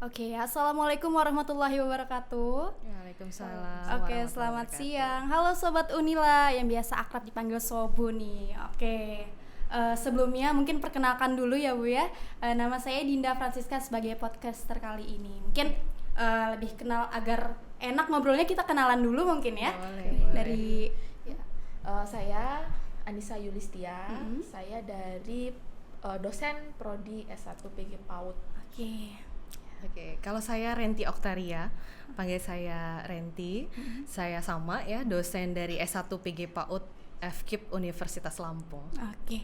Oke, assalamualaikum warahmatullahi wabarakatuh. Waalaikumsalam Oke, warahmatullahi selamat wabarakatuh. siang. Halo Sobat Unila yang biasa akrab dipanggil Sobu nih. Oke, sebelumnya mungkin perkenalkan dulu ya Bu ya. Nama saya Dinda Francisca sebagai podcaster kali ini. Mungkin lebih kenal agar enak ngobrolnya, kita kenalan dulu mungkin ya. Boleh. Dari Saya Anissa Yulistia, saya dari dosen Prodi S1 PG PAUD. Oke, kalau saya Renti Oktaria, panggil saya Renti. Saya sama ya, dosen dari S1 PG PAUD FKIP Universitas Lampung. Oke.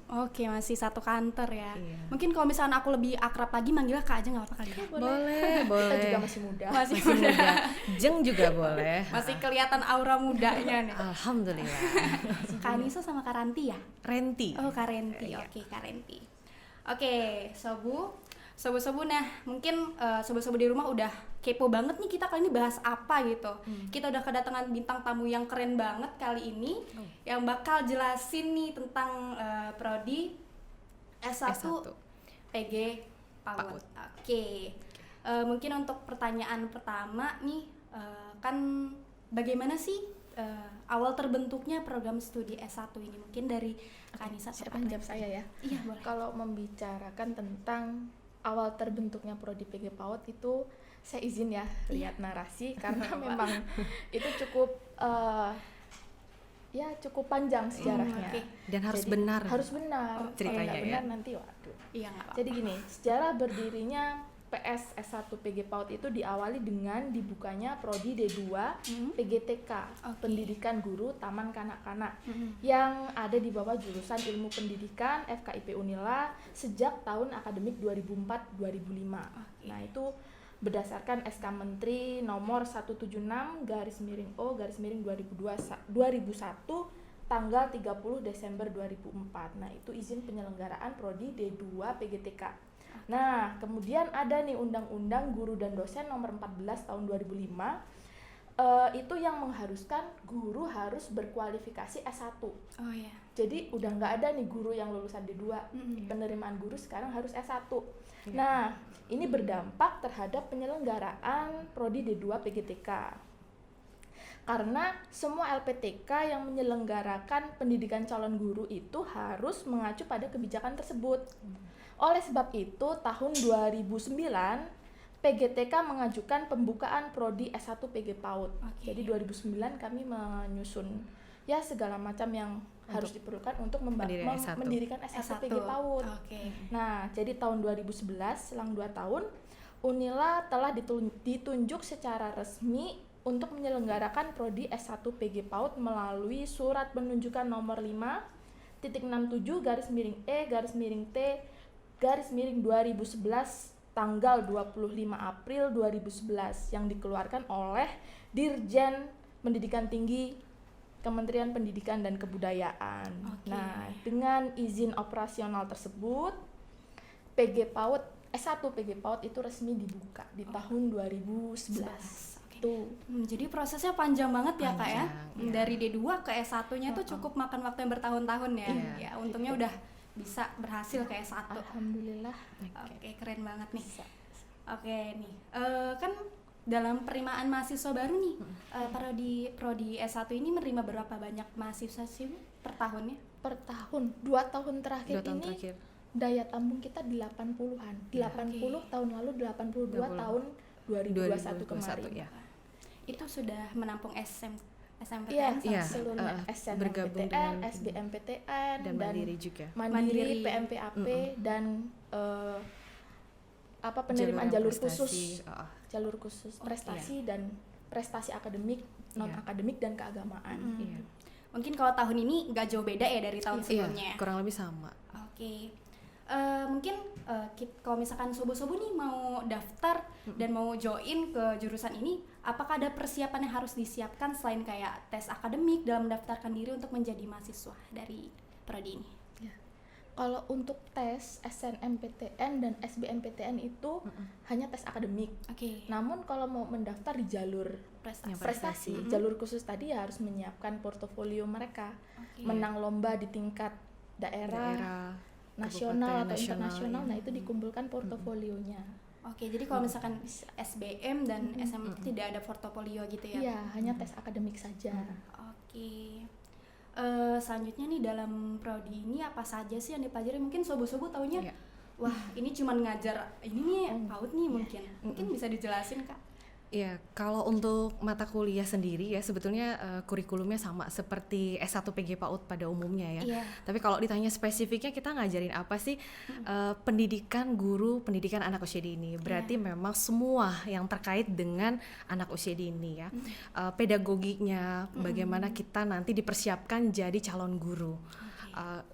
Oke, masih satu kantor ya. Iya. Mungkin kalau misalnya aku lebih akrab lagi manggilnya Kak aja nggak apa-apa kali ya? Boleh. Kita juga masih muda. Masih Masih muda. Jeng juga boleh. Masih kelihatan aura mudanya nih. Alhamdulillah. Kak Anissa sama Kak Ranti ya? Renti. Oh, Kak Renti. Iya. Oke, Kak Renti. Oke, Sobu, nah mungkin sobu-sobu di rumah udah kepo banget nih kita kali ini bahas apa gitu. Kita udah kedatangan bintang tamu yang keren banget kali ini yang bakal jelasin nih tentang prodi S1 PG PAUD. Oke. Mungkin untuk pertanyaan pertama nih kan bagaimana sih awal terbentuknya program studi S1 ini? Mungkin dari Kak Anissa. Siapa yang jawab saya ya? Iya, boleh. Kalau membicarakan tentang awal terbentuknya Prodi PG PAUD itu saya izin ya lihat narasi karena memang itu cukup cukup panjang sejarahnya. Oke. Dan harus Jadi, benar. Harus benar. Ceritanya Kalau nggak benar ya. nanti waduh. Iya, nggak apa-apa. Jadi gini, sejarah berdirinya PS S1 PG PAUD itu diawali dengan dibukanya Prodi D2 PGTK, Pendidikan Guru Taman Kanak-Kanak, yang ada di bawah jurusan Ilmu Pendidikan FKIP Unila sejak tahun akademik 2004-2005. Nah, itu berdasarkan SK Menteri nomor 176/O/2001 tanggal 30 Desember 2004. Nah, itu izin penyelenggaraan Prodi D2 PGTK. Nah, kemudian ada nih Undang-Undang Guru dan Dosen nomor 14 tahun 2005, itu yang mengharuskan guru harus berkualifikasi S1. Oh iya. Jadi udah nggak ada nih guru yang lulusan D2, penerimaan guru sekarang harus S1. Nah, ini berdampak terhadap penyelenggaraan Prodi D2 PGTK. Karena semua LPTK yang menyelenggarakan pendidikan calon guru itu harus mengacu pada kebijakan tersebut. Oleh sebab itu, tahun 2009 PGTK mengajukan pembukaan Prodi S1 PG PAUD. Jadi 2009 kami menyusun ya segala macam yang harus diperlukan untuk mendirikan S1 PG PAUD. Nah, jadi tahun 2011 selang 2 tahun Unila telah ditunjuk secara resmi untuk menyelenggarakan Prodi S1 PG PAUD melalui surat penunjukan nomor 5.67/E/T/2011 tanggal 25 April 2011 yang dikeluarkan oleh Dirjen Pendidikan Tinggi Kementerian Pendidikan dan Kebudayaan. Nah, dengan izin operasional tersebut PG PAUD S1 PG PAUD itu resmi dibuka di tahun 2011. Jadi prosesnya panjang banget ya Kak ya. Iya. Dari D2 ke S1-nya tuh cukup makan waktu yang bertahun-tahun ya. Iya. Ya, untungnya udah bisa berhasil ke S1. Alhamdulillah. Oke, keren banget nih. Oke nih. Kan dalam penerimaan mahasiswa baru nih, prodi S1 ini menerima berapa banyak mahasiswa sih Bu, per tahunnya? Per tahun, 2 tahun terakhir 2 tahun ini terakhir. daya tampung kita 80-an. 80 tahun lalu, 82 tahun 2021 kemarin. Ya. Itu sudah menampung SMPTN Iya, seluruh bergabung SNMPTN, dengan SBMPTN dan Mandiri juga. Mandiri, PMPAP dan penerimaan jalur khusus prestasi dan prestasi akademik, non akademik dan keagamaan. Iya. Mungkin kalau tahun ini nggak jauh beda ya dari tahun sebelumnya. Iya, kurang lebih sama. Oke. Mungkin kalau misalkan sobo-sobo nih mau daftar dan mau join ke jurusan ini, apakah ada persiapan yang harus disiapkan selain kayak tes akademik dalam mendaftarkan diri untuk menjadi mahasiswa dari prodi ini? Kalau untuk tes SNMPTN dan SBMPTN itu hanya tes akademik. Namun kalau mau mendaftar di jalur prestasi, jalur khusus tadi ya harus menyiapkan portofolio mereka, menang lomba di tingkat daerah nasional atau internasional, nah itu dikumpulkan portofolionya. Oke, jadi kalau misalkan SBM dan SMK tidak ada portofolio gitu ya? Iya, hanya tes akademik saja. Oke. Selanjutnya nih dalam prodi ini apa saja sih yang dipelajari? Mungkin sobu-sobu taunya, Iya. wah ini cuman ngajar ini nih PAUD nih mungkin. Mungkin bisa dijelasin Kak? Ya, kalau untuk mata kuliah sendiri ya sebetulnya kurikulumnya sama seperti S1 PG PAUD pada umumnya ya. Iya. Tapi kalau ditanya spesifiknya kita ngajarin apa sih? Pendidikan guru, pendidikan anak usia dini. Berarti memang semua yang terkait dengan anak usia dini ya. Pedagoginya, bagaimana kita nanti dipersiapkan jadi calon guru.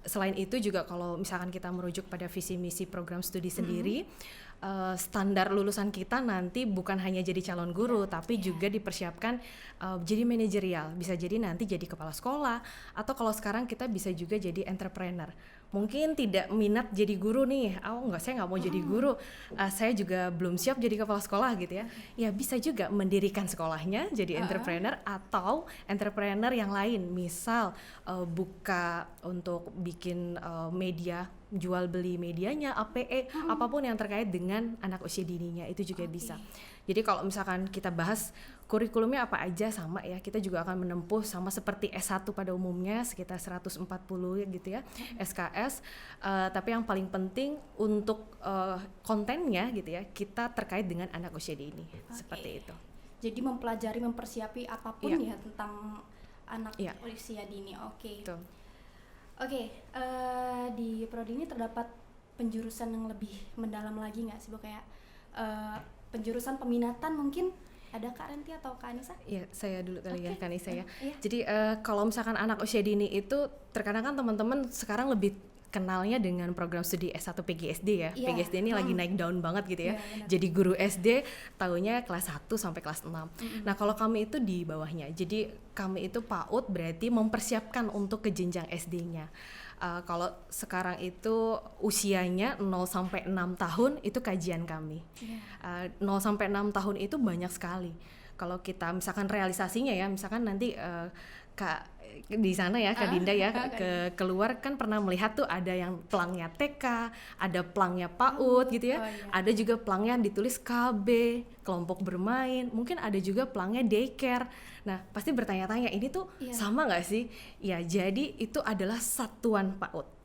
Selain itu juga kalau misalkan kita merujuk pada visi misi program studi sendiri, standar lulusan kita nanti bukan hanya jadi calon guru, tapi juga dipersiapkan jadi manajerial, bisa jadi nanti jadi kepala sekolah, atau kalau sekarang kita bisa juga jadi entrepreneur. Mungkin tidak minat jadi guru nih, saya nggak mau jadi guru, saya juga belum siap jadi kepala sekolah gitu ya. Ya bisa juga mendirikan sekolahnya jadi entrepreneur, atau entrepreneur yang lain, misal buka untuk bikin media, jual beli medianya, APE, apapun yang terkait dengan anak usia dininya itu juga bisa. Jadi kalau misalkan kita bahas kurikulumnya apa aja sama ya, kita juga akan menempuh sama seperti S1 pada umumnya sekitar 140 gitu ya, SKS, tapi yang paling penting untuk kontennya gitu ya, kita terkait dengan anak usia dini, seperti itu. Jadi mempelajari, mempersiapi apapun ya tentang anak usia dini. Oke. Di prodi ini terdapat penjurusan yang lebih mendalam lagi nggak sih Bu, kayak penjurusan peminatan mungkin ada Kak Renti atau Kak Anissa? Iya, saya dulu kali ya Kak Anissa ya. Jadi kalau misalkan anak usia dini itu terkadang kan teman-teman sekarang lebih kenalnya dengan program studi S1 PGSD ya. PGSD ini lagi naik daun banget gitu ya. Jadi guru SD taunya kelas 1 sampai kelas 6. Nah, kalau kami itu di bawahnya. Jadi kami itu PAUD berarti mempersiapkan untuk ke jenjang SD-nya. Kalau sekarang itu usianya 0 sampai 6 tahun itu kajian kami. 0 sampai 6 tahun itu banyak sekali. Kalau kita misalkan realisasinya ya, misalkan nanti Kak di sana ya Kak Dinda ya keluar kan pernah melihat tuh ada yang pelangnya TK, ada pelangnya PAUD gitu ya. Ada juga pelangnya ditulis KB, kelompok bermain, mungkin ada juga pelangnya daycare. Nah, pasti bertanya-tanya ini tuh sama nggak sih? Ya, jadi itu adalah satuan PAUD.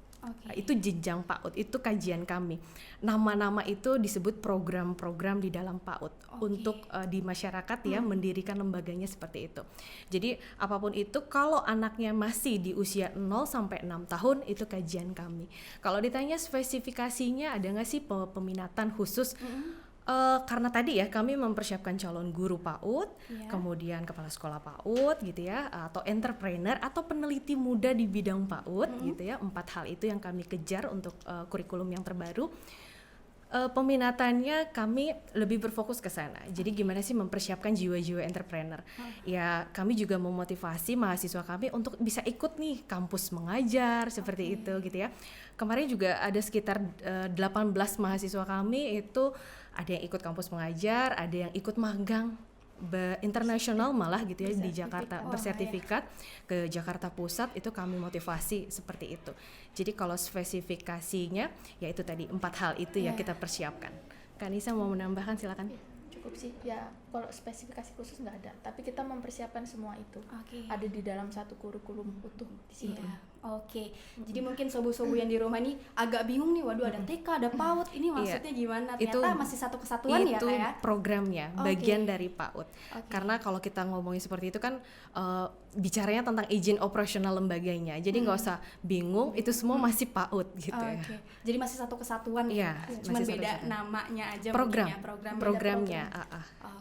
Itu jenjang PAUD, itu kajian kami. Nama-nama itu disebut program-program di dalam PAUD untuk di masyarakat ya mendirikan lembaganya seperti itu. Jadi apapun itu kalau anaknya masih di usia 0 sampai 6 tahun itu kajian kami. Kalau ditanya spesifikasinya ada nggak sih peminatan khusus? Karena tadi ya kami mempersiapkan calon guru PAUD, kemudian kepala sekolah PAUD gitu ya, atau entrepreneur atau peneliti muda di bidang PAUD gitu ya. 4 hal itu yang kami kejar untuk kurikulum yang terbaru. Peminatannya kami lebih berfokus ke sana. Jadi gimana sih mempersiapkan jiwa-jiwa entrepreneur? Ya kami juga memotivasi mahasiswa kami untuk bisa ikut nih kampus mengajar seperti itu gitu ya. Kemarin juga ada sekitar 18 mahasiswa kami itu ada yang ikut kampus mengajar, ada yang ikut magang internasional malah gitu ya di Jakarta, bersertifikat ke Jakarta Pusat, itu kami motivasi seperti itu. Jadi kalau spesifikasinya ya itu tadi 4 hal itu ya kita persiapkan. Kak Nisa mau menambahkan silakan. Cukup sih ya, kalau spesifikasi khusus nggak ada, tapi kita mempersiapkan semua itu ada di dalam satu kurikulum utuh di sini. Jadi mungkin sobu-sobu yang di rumah nih agak bingung nih, waduh ada TK, ada PAUD, ini maksudnya gimana? Ternyata itu, masih satu kesatuan ya Kak ya? Itu programnya, bagian dari PAUD. Karena kalau kita ngomongin seperti itu kan bicaranya tentang izin operasional lembaganya, jadi nggak usah bingung, itu semua masih PAUD gitu ya. Jadi masih satu kesatuan ya, cuma beda namanya aja programnya.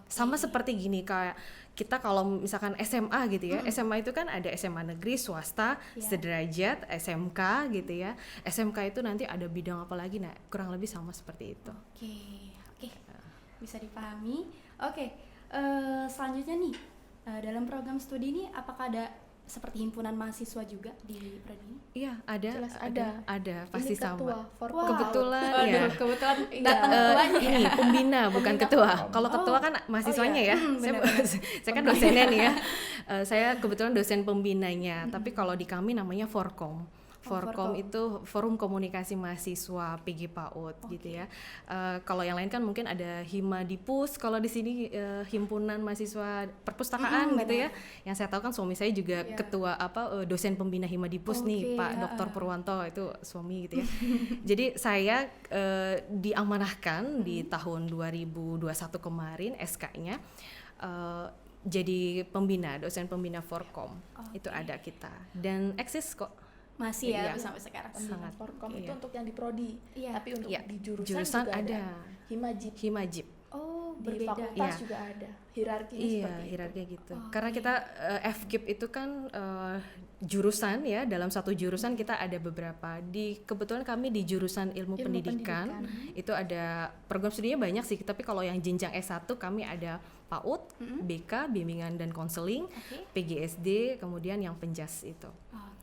Sama seperti gini kayak kita kalau misalkan SMA gitu ya, SMA itu kan ada SMA negeri, swasta, sederajat, SMK gitu ya. SMK itu nanti ada bidang apa lagi, nah kurang lebih sama seperti itu. Oke. Bisa dipahami. Selanjutnya nih, dalam program studi ini apakah ada seperti himpunan mahasiswa juga di prodi ini? Iya, ada pasti ini sama. Kebetulan datang ketuanya. Ini pembina bukan ketua. Kalau ketua kan mahasiswanya ya. Saya kan dosennya nih ya. Saya kebetulan dosen pembinanya, tapi kalau di kami namanya Forkom. Forkom itu Forum Komunikasi Mahasiswa PG PAUD gitu ya. Kalau yang lain kan mungkin ada Himadipus, kalau di sini Himpunan Mahasiswa Perpustakaan gitu ya. Yang saya tahu kan suami saya juga ketua dosen pembina Himadipus nih, Pak Dr. Purwanto, itu suami gitu ya. Jadi saya diamanahkan di tahun 2021 kemarin SK-nya jadi dosen pembina Forkom. Itu ada kita dan eksis kok. Masih ya sampai sekarang. Sangat. Forkom itu untuk yang di prodi, tapi untuk di jurusan juga ada. Himajib. Oh, di berbeda. fakultas juga ada. Hierarkinya seperti itu. Hierarkinya gitu. Karena kita FKIP itu kan jurusan ya, dalam satu jurusan kita ada beberapa. Kebetulan kami di jurusan ilmu pendidikan. Itu ada program studinya banyak sih, tapi kalau yang jenjang S1 kami ada PAUD, BK, bimbingan dan konseling, PGSD, kemudian yang penjas itu.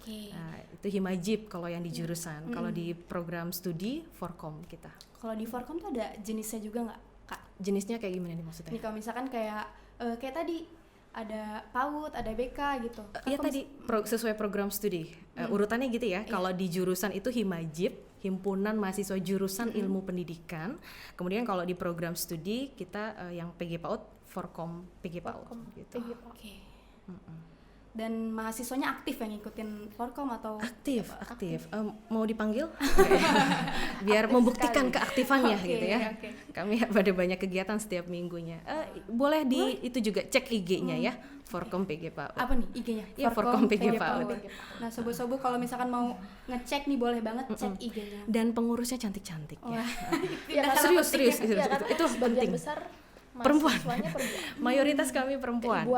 Nah, itu Himajib kalau yang di jurusan. Kalau di program studi Forkom kita. Kalau di Forkom tuh ada jenisnya juga nggak, Kak? Jenisnya kayak gimana nih maksudnya? Nih kalau misalkan kayak tadi ada PAUD, ada BK gitu. Iya tadi sesuai program studi urutannya gitu ya. Kalau di jurusan itu Himajib, Himpunan Mahasiswa Jurusan Ilmu Pendidikan. Kemudian kalau di program studi kita yang PG PAUD, Forkom PG PAUD gitu. Dan mahasiswanya aktif yang ngikutin Forkom atau aktif. Mau dipanggil biar aktif membuktikan sekali keaktifannya gitu ya. Kami ada banyak kegiatan setiap minggunya. Boleh itu juga cek IG-nya ya, Forkom PG PAUD. Apa nih IG-nya? Iya, Forkom PG PAUD. Nah, sobo-sobo kalau misalkan mau ngecek nih boleh banget cek IG-nya. Dan pengurusnya cantik-cantik ya. Serius itu penting. Besar perempuan. Mayoritas kami perempuan.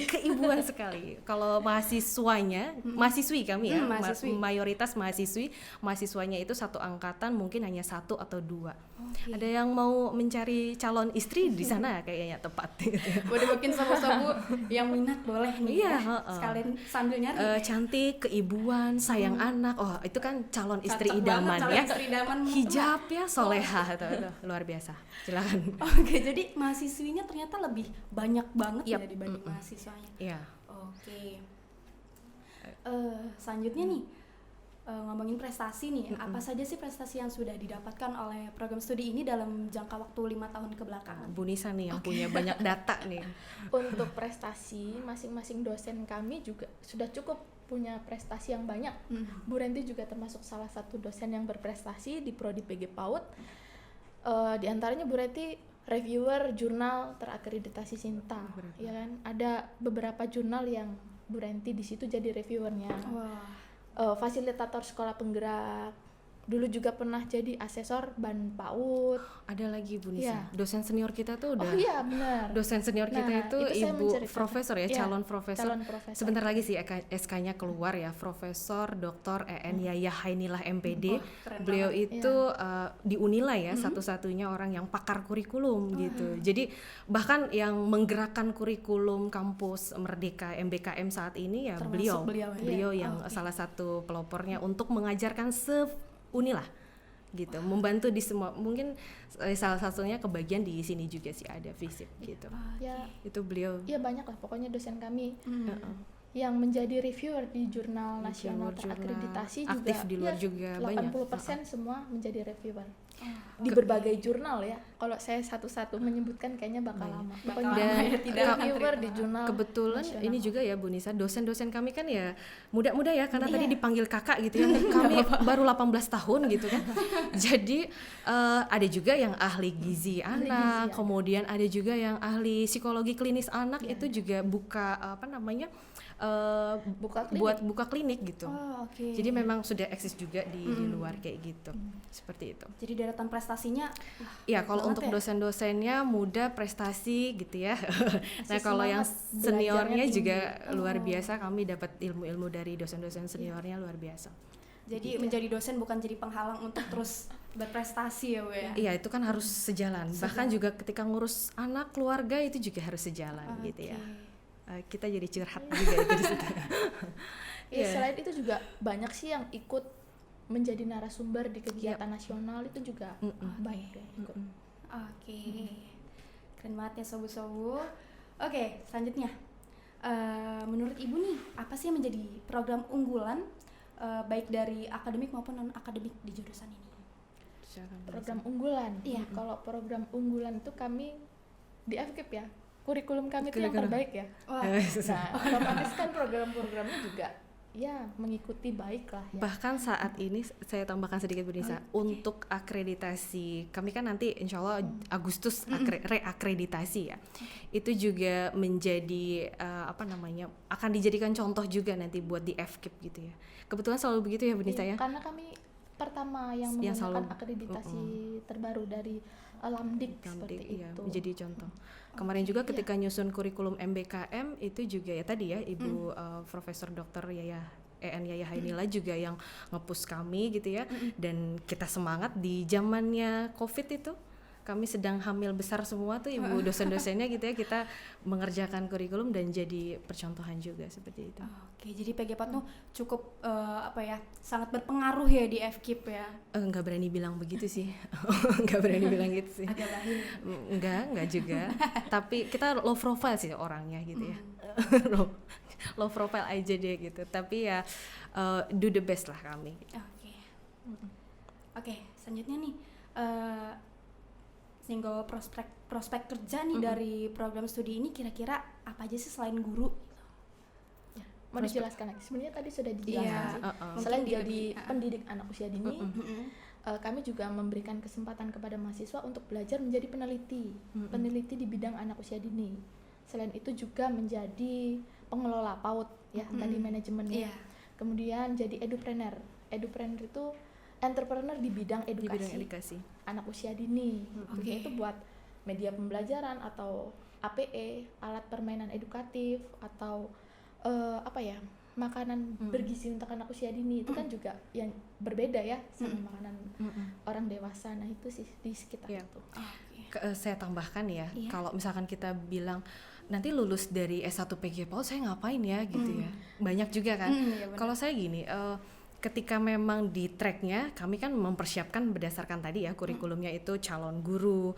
Keibuan sekali. Kalau mahasiswi kami ya, mayoritas mahasiswanya itu satu angkatan mungkin hanya 1 atau 2. Ada yang mau mencari calon istri di sana kayaknya tepat. Boleh mungkin sobo-sobo yang minat boleh nih. Sekalian sambil nyari. Cantik, keibuan, sayang anak. Oh, itu kan calon istri idaman ya. Hijab ya, solehah itu luar biasa. Silakan. Oke, jadi mahasiswinya ternyata lebih banyak banget ya dibanding mahasiswanya. Iya. Oke. Selanjutnya nih ngomongin prestasi nih, apa saja sih prestasi yang sudah didapatkan oleh program studi ini dalam jangka waktu 5 tahun kebelakangan? Bu Nisa nih yang punya banyak data nih. Untuk prestasi masing-masing dosen kami juga sudah cukup punya prestasi yang banyak. Bu Renti juga termasuk salah satu dosen yang berprestasi di prodi PG PAUD. Di antaranya Bu Renti reviewer jurnal terakreditasi Sinta, ya kan? Ada beberapa jurnal yang Bu Renti di situ jadi reviewernya. Fasilitator sekolah penggerak, dulu juga pernah jadi asesor BAN PAUD. Ada lagi Bu Nisa, dosen senior kita tuh udah. Oh iya benar. Dosen senior kita itu Ibu Profesor ya, calon profesor. Sebentar lagi sih SK-nya keluar ya, Profesor Dr. EN Yayah Hainilah MPD. Beliau itu di Unila ya, satu-satunya orang yang pakar kurikulum gitu. Jadi bahkan yang menggerakkan kurikulum kampus Merdeka MBKM saat ini ya beliau yang salah satu pelopornya untuk mengajarkan Unilah gitu, membantu di semua, mungkin salah satunya kebagian di sini juga sih ada FISIP gitu. Itu beliau. Iya banyak lah pokoknya dosen kami yang menjadi reviewer di jurnal nasional terakreditasi juga. Aktif di luar juga 80% banyak. Semua menjadi reviewer. Di berbagai jurnal ya. Kalau saya satu-satu menyebutkan kayaknya bakal lama. Dan reviewer di jurnal. Kebetulan nasional. ini juga ya Bu Nisa, dosen-dosen kami kan ya muda-muda ya, karena tadi dipanggil kakak gitu ya. Kami baru 18 tahun gitu kan. Jadi ada juga yang ahli gizi anak, kemudian ada juga yang ahli psikologi klinis anak, itu juga buka buka klinik gitu. Jadi memang sudah eksis juga di luar kayak gitu. Seperti itu. Jadi deretan prestasinya ya kalau untuk dosen-dosennya muda prestasi gitu ya. Nah kalau yang seniornya juga luar biasa, kami dapat ilmu-ilmu dari dosen-dosen seniornya luar biasa. Jadi menjadi dosen bukan jadi penghalang untuk terus berprestasi ya Bu ya. Iya, itu kan harus sejalan. Bahkan juga ketika ngurus anak, keluarga itu juga harus sejalan gitu ya. Kita jadi curhat juga itu di situ. Selain itu juga banyak sih yang ikut menjadi narasumber di kegiatan nasional, itu juga banyak yang ikut. Keren banget ya sobu-sobu. Oke, selanjutnya menurut Ibu nih, apa sih yang menjadi program unggulan baik dari akademik maupun non akademik di jurusan ini? Program unggulan. Iya. Kalau program unggulan itu kami di FKIP ya, kurikulum kami itu yang terbaik ya. Wah. Nah, otomatis kan program-programnya juga ya mengikuti baik lah ya. Bahkan saat ini saya tambahkan sedikit Bu Nisa, untuk akreditasi kami kan nanti insya Allah Agustus reakreditasi ya, itu juga menjadi akan dijadikan contoh juga nanti buat di FKIP gitu ya. Kebetulan selalu begitu ya Bu Nisa ya. Karena kami pertama yang menggunakan akreditasi terbaru dari Lamdik seperti iya, itu. menjadi contoh. Kemarin juga ketika nyusun kurikulum MBKM itu juga ya tadi ya Ibu Profesor Dr. Yaya Hainila juga yang nge-push kami gitu ya, dan kita semangat di zamannya COVID itu. Kami sedang hamil besar semua tuh ibu dosen-dosennya gitu ya, kita mengerjakan kurikulum dan jadi percontohan juga seperti itu. Oke, jadi PG4 tuh cukup sangat berpengaruh ya di FKIP ya. Nggak berani bilang begitu sih. Nggak berani bilang gitu sih. Agak bahaya. Enggak juga. Tapi kita low profile sih orangnya gitu ya. Low profile aja dia gitu. Tapi ya do the best lah kami. Oke, selanjutnya nih single prospek kerja nih dari program studi ini kira-kira apa aja sih selain guru? Ya, mau dijelaskan lagi. Sebenarnya tadi sudah dijelaskan sih. Selain jadi pendidik anak usia dini, kami juga memberikan kesempatan kepada mahasiswa untuk belajar menjadi peneliti di bidang anak usia dini. Selain itu juga menjadi pengelola PAUD ya, tadi manajemennya. Kemudian jadi edupreneur. Edupreneur itu entrepreneur di bidang edukasi. Anak usia dini. Itu buat media pembelajaran atau APE, alat permainan edukatif, atau makanan bergizi untuk anak usia dini. Itu kan juga yang berbeda ya sama makanan orang dewasa. Nah itu sih di sekitar itu. Saya tambahkan ya, kalau misalkan kita bilang nanti lulus dari S1 PG PAUD saya ngapain ya gitu ya, banyak juga kan. Kalau saya gini, ketika memang di tracknya kami kan mempersiapkan berdasarkan tadi ya kurikulumnya itu calon guru,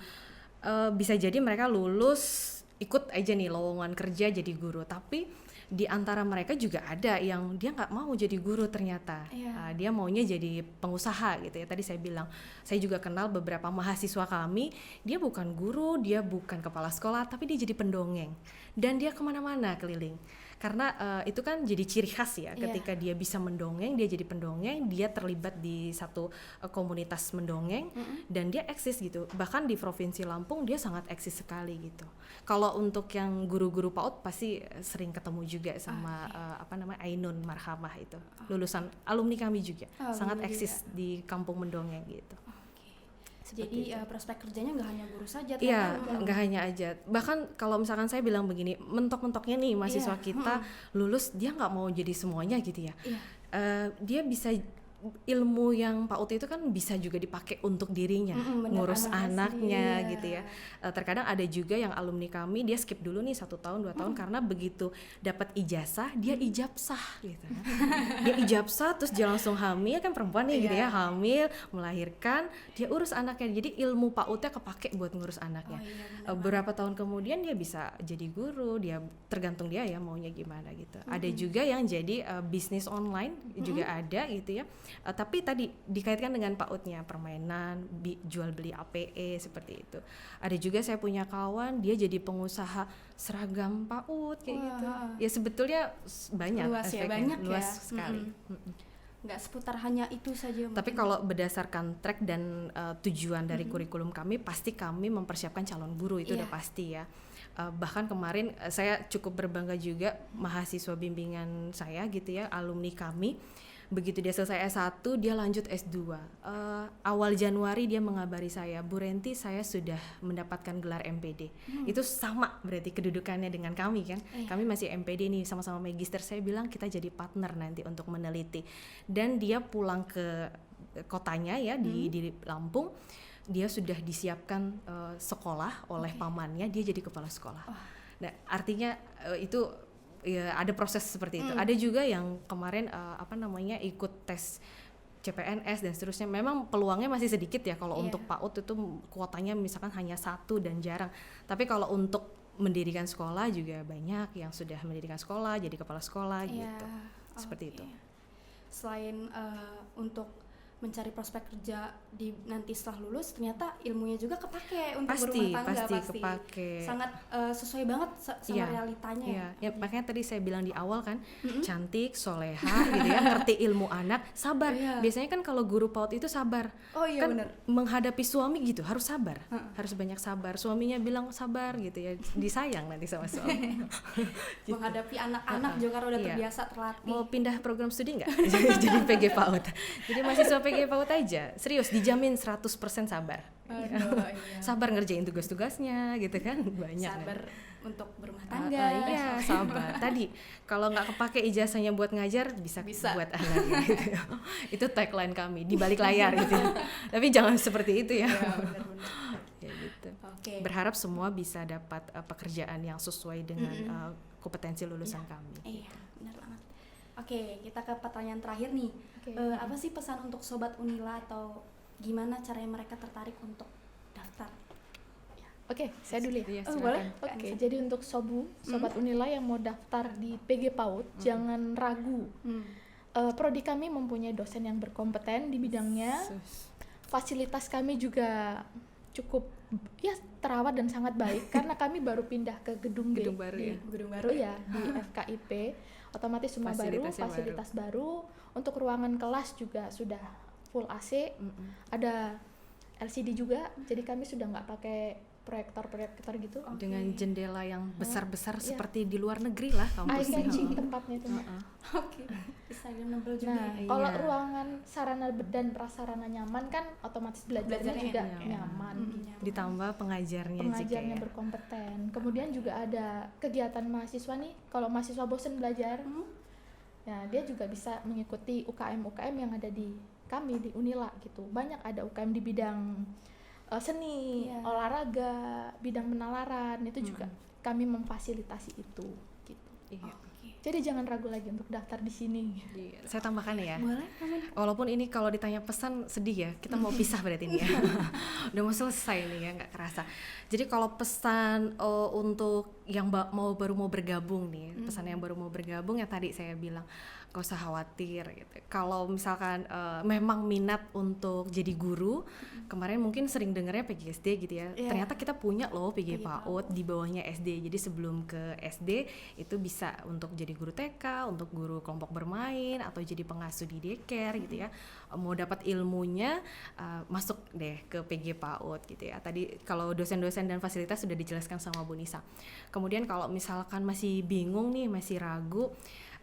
bisa jadi mereka lulus ikut aja nih lowongan kerja jadi guru, tapi di antara mereka juga ada yang dia nggak mau jadi guru ternyata, dia maunya jadi pengusaha gitu ya. Tadi saya bilang saya juga kenal beberapa mahasiswa kami, dia bukan guru, dia bukan kepala sekolah, tapi dia jadi pendongeng dan dia kemana-mana keliling. Karena itu kan jadi ciri khas ya, ketika dia bisa mendongeng, dia jadi pendongeng, dia terlibat di satu komunitas mendongeng dan dia eksis gitu. Bahkan di Provinsi Lampung dia sangat eksis sekali gitu. Kalau untuk yang guru-guru PAUD pasti sering ketemu juga sama Ainun Marhamah itu, lulusan alumni kami juga, sangat eksis di kampung mendongeng gitu. Jadi prospek kerjanya nggak hanya guru saja. Iya, nggak hanya aja. Bahkan kalau misalkan saya bilang begini, mentok-mentoknya nih mahasiswa kita lulus dia nggak mau jadi semuanya gitu ya. Dia bisa ilmu yang PAUD itu kan bisa juga dipakai untuk dirinya, ngurus anaknya gitu ya. Terkadang ada juga yang alumni kami dia skip dulu nih 1 tahun 2 tahun karena begitu dapat ijazah dia ijabsah gitu. Dia ijabsah terus dia langsung hamil, kan perempuan nih gitu ya, hamil, melahirkan, dia urus anaknya. Jadi ilmu PAUD-nya kepake buat ngurus anaknya. Beberapa tahun kemudian dia bisa jadi guru, dia tergantung dia ya maunya gimana gitu. Ada juga yang jadi bisnis online juga ada gitu ya. Tapi tadi dikaitkan dengan PAUD-nya, permainan, jual beli APE seperti itu. Ada juga saya punya kawan dia jadi pengusaha seragam PAUD kayak gitu. Ya sebetulnya banyak luas efeknya, ya, banyak luas ya. sekali. Nggak seputar hanya itu saja. Tapi kalau berdasarkan track dan tujuan dari kurikulum kami, pasti kami mempersiapkan calon guru itu udah pasti ya. Bahkan kemarin saya cukup berbangga juga mahasiswa bimbingan saya gitu ya, alumni kami. Begitu dia selesai S1 dia lanjut S2. Awal Januari dia mengabari saya, Bu Renti saya sudah mendapatkan gelar MPD. Itu sama berarti kedudukannya dengan kami kan. Kami masih MPD nih, sama-sama magister. Saya bilang kita jadi partner nanti untuk meneliti. Dan dia pulang ke kotanya ya di Lampung. Dia sudah disiapkan sekolah oleh pamannya, dia jadi kepala sekolah. Nah, artinya itu ya ada proses seperti itu. Ada juga yang kemarin ikut tes CPNS dan seterusnya. Memang peluangnya masih sedikit ya kalau untuk PAUD itu kuotanya misalkan hanya 1 dan jarang. Tapi kalau untuk mendirikan sekolah juga banyak yang sudah mendirikan sekolah, jadi kepala sekolah gitu. Seperti itu. selain untuk mencari prospek kerja di nanti setelah lulus, ternyata ilmunya juga kepake untuk berumah tangga. Pasti kepake. Sangat sesuai banget sama realitanya. Iya. Ya, makanya tadi saya bilang di awal kan, cantik, soleha gitu ya, ngerti ilmu anak, sabar. Biasanya kan kalau guru PAUD itu sabar. Oh iya, kan bener. Menghadapi suami gitu harus sabar. Harus banyak sabar. Suaminya bilang sabar gitu ya, disayang nanti sama suami. Gitu. Menghadapi anak-anak juga udah terbiasa terlatih. Mau pindah program studi nggak? Jadi PG PAUD. Jadi mahasiswa PG PAUD aja, serius dijamin 100% sabar. Iya. Sabar ngerjain tugas-tugasnya gitu kan, banyak. Sabar kan? untuk berumah tangga. Iya, sabar. Tadi kalau nggak kepake ijazahnya buat ngajar, bisa. Buat anak gitu. Itu tagline kami di balik layar gitu. Tapi jangan seperti itu ya. Iya, benar-benar. Ya gitu. Oke. Berharap semua bisa dapat pekerjaan yang sesuai dengan kompetensi lulusan kami. Iya, benar banget. Oke, kita ke pertanyaan terakhir nih. Apa sih pesan untuk sobat Unila atau gimana caranya mereka tertarik untuk daftar? Oke, saya dulu ya. Boleh. Oke, jadi untuk sobat Unila yang mau daftar di PG PAUD, jangan ragu. Prodi kami mempunyai dosen yang berkompeten di bidangnya. Fasilitas kami juga cukup terawat dan sangat baik karena kami baru pindah ke gedung baru ya. Gedung baru ya di FKIP. Otomatis semua fasilitas baru. Untuk ruangan kelas juga sudah full AC, ada LCD juga, jadi kami sudah nggak pakai proyektor gitu. Dengan jendela yang besar-besar seperti di luar negeri lah kampusnya. Eye-catching tempatnya itu. Oke, Instagramable juga. Nah, kalau ruangan sarana dan prasarana nyaman kan otomatis belajarnya juga nyaman. Ditambah pengajarnya berkompeten. Kemudian juga ada kegiatan mahasiswa nih, kalau mahasiswa bosen belajar, ya dia juga bisa mengikuti UKM yang ada di kami di Unila gitu. Banyak ada UKM di bidang seni, olahraga, bidang penalaran, itu juga kami memfasilitasi itu gitu. Iya. Jadi jangan ragu lagi untuk daftar di sini. Iya. Saya tambahkan ya. Boleh. Walaupun ini kalau ditanya pesan sedih ya, kita mau pisah berarti ini ya. Udah mau selesai nih ya, nggak kerasa. Jadi kalau pesan untuk yang baru mau bergabung nih, pesan yang baru mau bergabung yang tadi saya bilang, gak usah khawatir gitu. Kalau misalkan memang minat untuk jadi guru, kemarin mungkin sering dengarnya PGSD gitu ya. Ternyata kita punya loh PG PAUD di bawahnya SD. Jadi sebelum ke SD itu bisa untuk jadi guru TK, untuk guru kelompok bermain atau jadi pengasuh di daycare gitu ya. Mau dapat ilmunya masuk deh ke PG PAUD gitu ya. Tadi kalau dosen-dosen dan fasilitas sudah dijelaskan sama Bu Nisa. Kemudian kalau misalkan masih bingung nih, masih ragu,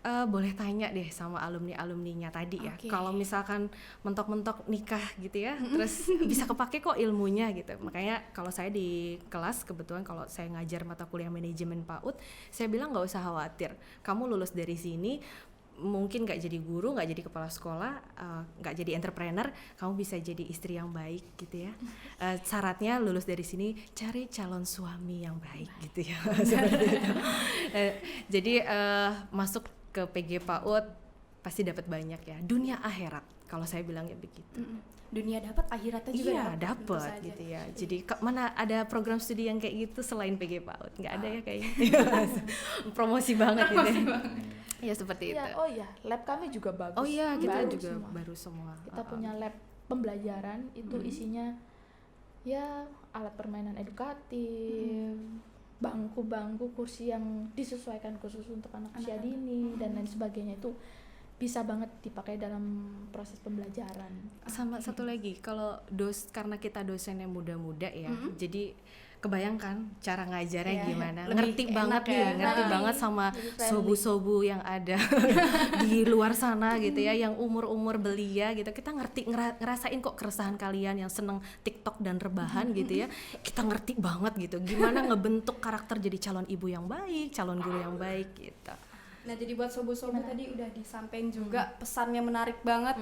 boleh tanya deh sama alumninya tadi ya. Kalau misalkan mentok-mentok nikah gitu ya, terus bisa kepake kok ilmunya gitu. Makanya kalau saya di kelas, kebetulan kalau saya ngajar mata kuliah manajemen PAUD, saya bilang nggak usah khawatir. Kamu lulus dari sini, mungkin nggak jadi guru, nggak jadi kepala sekolah, nggak jadi entrepreneur, kamu bisa jadi istri yang baik gitu ya. Syaratnya lulus dari sini cari calon suami yang baik gitu ya. Seperti itu. Jadi masuk ke PG PAUD pasti dapat banyak ya, dunia akhirat kalau saya bilangnya begitu. Dunia dapat, akhiratnya juga dapat gitu ya. Jadi mana ada program studi yang kayak gitu selain PG PAUD? Nggak ada ya kayaknya. Promosi banget gitu ya. Seperti itu. Lab kami juga bagus. Oh iya, kita juga baru semua. Kita punya lab pembelajaran, itu isinya ya alat permainan edukatif, bangku-bangku, kursi yang disesuaikan khusus untuk anak usia dini dan lain sebagainya, itu bisa banget dipakai dalam proses pembelajaran. Sama satu lagi, kalau karena kita dosen yang muda-muda ya, jadi kebayangkan cara ngajarnya gimana, ngerti banget ngerti banget sama sobu-sobu yang ada di luar sana gitu ya, yang umur-umur belia gitu. Kita ngerasain kok keresahan kalian yang seneng TikTok dan rebahan gitu ya. Kita ngerti banget gitu gimana ngebentuk karakter jadi calon ibu yang baik, calon guru yang baik gitu. Nah, jadi buat sobu-sobu tadi udah disampaikan juga, pesannya menarik banget.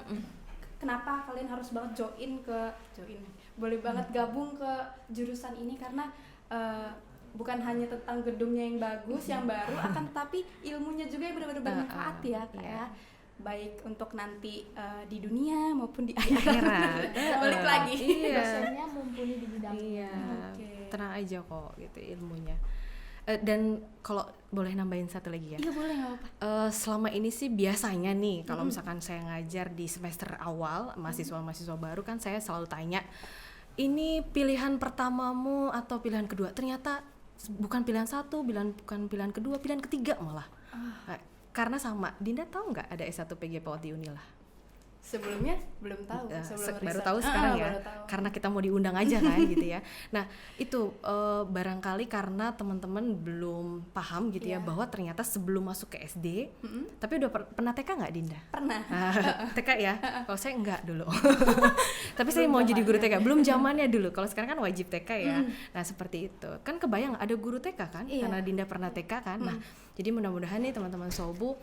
Kenapa kalian harus banget boleh banget gabung ke jurusan ini, karena bukan hanya tentang gedungnya yang bagus, yang baru, akan tetapi ilmunya juga yang benar-benar bermanfaat ya, kayak baik untuk nanti di dunia maupun di akhirat. Balik lagi. Dosennya mumpuni di bidang. Tenang aja kok gitu ilmunya. Dan kalau boleh nambahin satu lagi ya. Iya boleh, nggak apa-apa. Selama ini sih biasanya nih kalau misalkan saya ngajar di semester awal mahasiswa-mahasiswa baru kan saya selalu tanya, ini pilihan pertamamu atau pilihan kedua? Ternyata bukan pilihan satu, bukan pilihan kedua, pilihan ketiga malah. Karena sama, Dinda tahu nggak ada S1 PG PAUD di Unila? Sebelumnya belum tahu, baru tahu sekarang ya, baru tahu. karena kita mau diundang aja kan gitu ya. Nah itu barangkali karena teman-teman belum paham gitu ya bahwa ternyata sebelum masuk ke SD, tapi udah pernah TK nggak Dinda? Pernah. TK ya? Kalau saya enggak dulu. Tapi saya mau jadi guru TK, belum zamannya dulu. Kalau sekarang kan wajib TK ya. Nah seperti itu. Kan kebayang ada guru TK kan? Karena Dinda pernah TK kan. Nah jadi mudah-mudahan nih teman-teman Sobu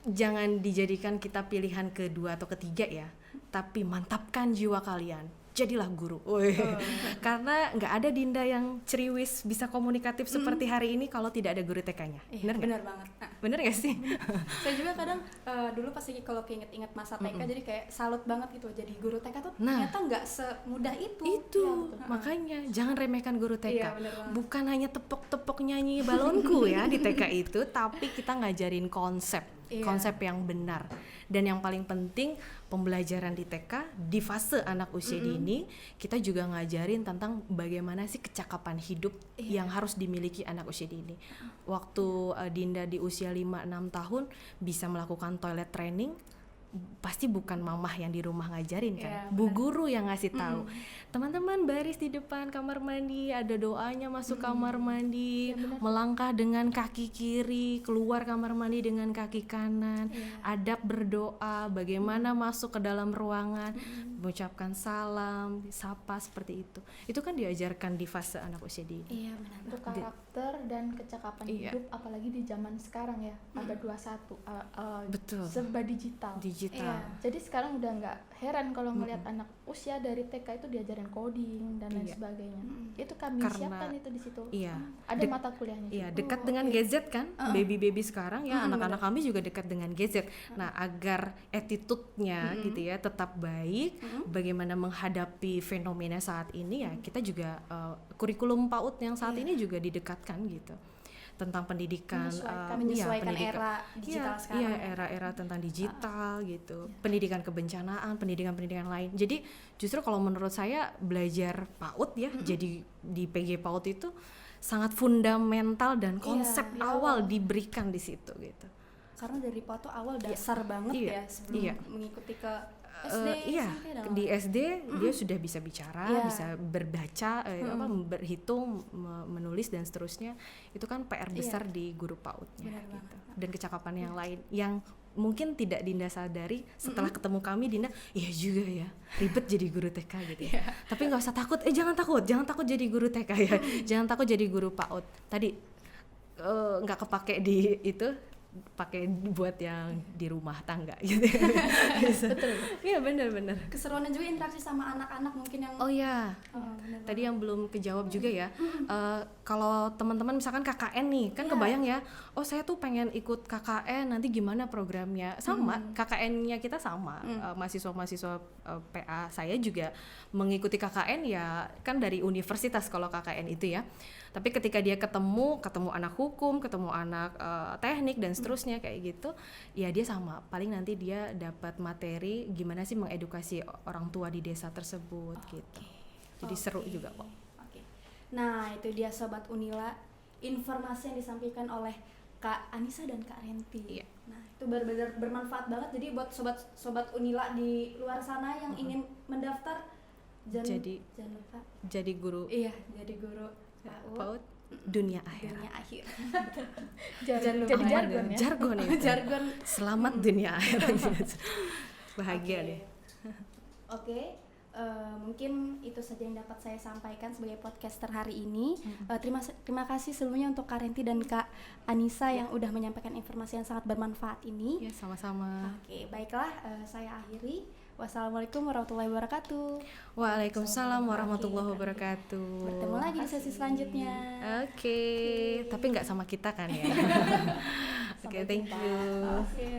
jangan dijadikan kita pilihan kedua atau ketiga ya, tapi mantapkan jiwa kalian, jadilah guru. Karena nggak ada Dinda yang ceriwis bisa komunikatif seperti hari ini kalau tidak ada guru TK-nya. Bener banget. Bener gak sih? Saya juga kadang dulu pas lagi kalau keinget-inget masa TK jadi kayak salut banget gitu, jadi guru TK tuh ternyata nggak semudah itu. Ya, makanya jangan remehkan guru TK. Iya, bukan hanya tepok-tepok nyanyi balonku ya di TK itu, tapi kita ngajarin konsep yang benar. Dan yang paling penting pembelajaran di TK di fase anak usia dini, kita juga ngajarin tentang bagaimana sih kecakapan hidup yang harus dimiliki anak usia dini. Waktu Dinda di usia 5-6 tahun bisa melakukan toilet training, pasti bukan mamah yang di rumah ngajarin kan, Bu guru yang ngasih tahu. Teman-teman baris di depan kamar mandi, ada doanya masuk kamar mandi, melangkah dengan kaki kiri, keluar kamar mandi dengan kaki kanan, adab berdoa, bagaimana masuk ke dalam ruangan, mengucapkan salam, sapa seperti itu. Itu kan diajarkan di fase anak usia dini. Iya benar. Untuk karakter dan kecakapan hidup, apalagi di zaman sekarang ya, abad 21, betul. serba digital. Jadi sekarang udah nggak heran kalau ngelihat anak usia dari TK itu diajarin coding dan lain sebagainya. Itu kami siapkan itu di situ. Ada mata kuliahnya. Iya, dekat dengan gadget kan, baby sekarang ya, anak-anak kami juga dekat dengan gadget. Nah, agar attitude-nya gitu ya tetap baik, bagaimana menghadapi fenomena saat ini ya, kita juga kurikulum PAUD yang saat ini juga didekatkan gitu. Tentang pendidikan, menyesuaikan era digital sekarang. Iya, era-era tentang digital gitu. Pendidikan kebencanaan, pendidikan lain. Jadi justru kalau menurut saya belajar PAUD ya, jadi di PG PAUD itu sangat fundamental dan konsep awal diberikan di situ gitu. Karena dari PAUD tuh awal dasar banget ya sebelum mengikuti ke SD, di SD dia sudah bisa bicara, bisa berbaca, berhitung, menulis dan seterusnya. Itu kan PR besar di guru PAUD-nya gitu. Dan kecakapan yang lain yang mungkin tidak Dinda sadari setelah ketemu kami, Dinda, iya juga ya, ribet jadi guru TK gitu ya. Tapi nggak usah takut, jangan takut jadi guru TK ya, jangan takut jadi guru PAUD. Tadi nggak kepake di itu, pakai buat yang di rumah tangga gitu. Betul. Iya benar. Keseruannya juga interaksi sama anak-anak mungkin yang tadi yang belum kejawab juga ya. Kalau teman-teman misalkan KKN nih, kan kebayang ya, oh saya tuh pengen ikut KKN, nanti gimana programnya? Sama, KKN-nya kita sama. Mahasiswa-mahasiswa PA saya juga mengikuti KKN ya, kan dari universitas kalau KKN itu ya. Tapi ketika dia ketemu anak hukum, ketemu anak teknik dan seterusnya kayak gitu, ya dia sama. Paling nanti dia dapat materi gimana sih mengedukasi orang tua di desa tersebut gitu. Jadi seru juga kok. Nah itu dia Sobat Unila, informasi yang disampaikan oleh Kak Anissa dan Kak Renti. Nah itu benar-benar bermanfaat banget. Jadi buat Sobat Unila di luar sana yang ingin mendaftar, jangan lupa jadi guru. Iya, jadi guru PAUD dunia akhir. Jadi jargon ya. Jargon. Selamat dunia akhir. Bahagia deh. Oke. Mungkin itu saja yang dapat saya sampaikan sebagai podcaster hari ini. Terima kasih sebelumnya untuk Kak Renti dan Kak Anissa yang udah menyampaikan informasi yang sangat bermanfaat ini. Ya, sama-sama. Oke, baiklah, saya akhiri. Wassalamualaikum warahmatullahi wabarakatuh. Waalaikumsalam warahmatullahi wabarakatuh. Bertemu lagi di sesi selanjutnya. Oke. Tapi nggak sama kita kan ya. Oke, thank you.